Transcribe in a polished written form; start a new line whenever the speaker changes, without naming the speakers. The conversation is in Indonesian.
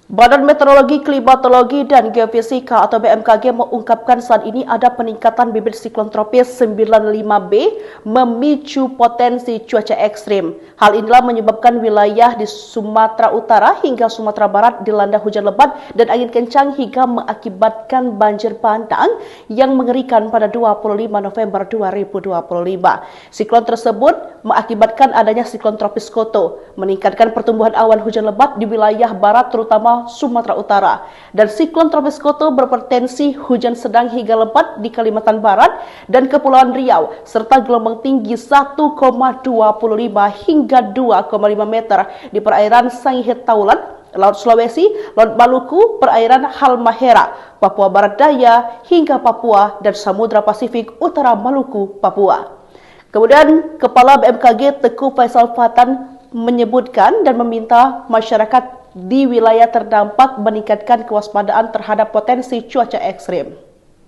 Badan Meteorologi, Klimatologi, dan Geofisika atau BMKG mengungkapkan saat ini ada peningkatan bibit siklon tropis 95B memicu potensi cuaca ekstrim. Hal inilah menyebabkan wilayah di Sumatera Utara hingga Sumatera Barat dilanda hujan lebat dan angin kencang hingga mengakibatkan banjir bandang yang mengerikan pada 25 November 2025. Siklon tersebut mengakibatkan adanya siklon tropis Koto, meningkatkan pertumbuhan awan hujan lebat di wilayah barat terutama Sumatera Utara, dan siklon tropis Koto berpotensi hujan sedang hingga lebat di Kalimantan Barat dan Kepulauan Riau serta gelombang tinggi 1,25 hingga 2,5 meter di perairan Sangihe Taulat, Laut Sulawesi, Laut Maluku, perairan Halmahera, Papua Barat Daya hingga Papua dan Samudra Pasifik Utara Maluku, Papua. Kemudian Kepala BMKG Teguh Faisal Fatan menyebutkan dan meminta masyarakat di wilayah terdampak meningkatkan kewaspadaan terhadap potensi cuaca ekstrim.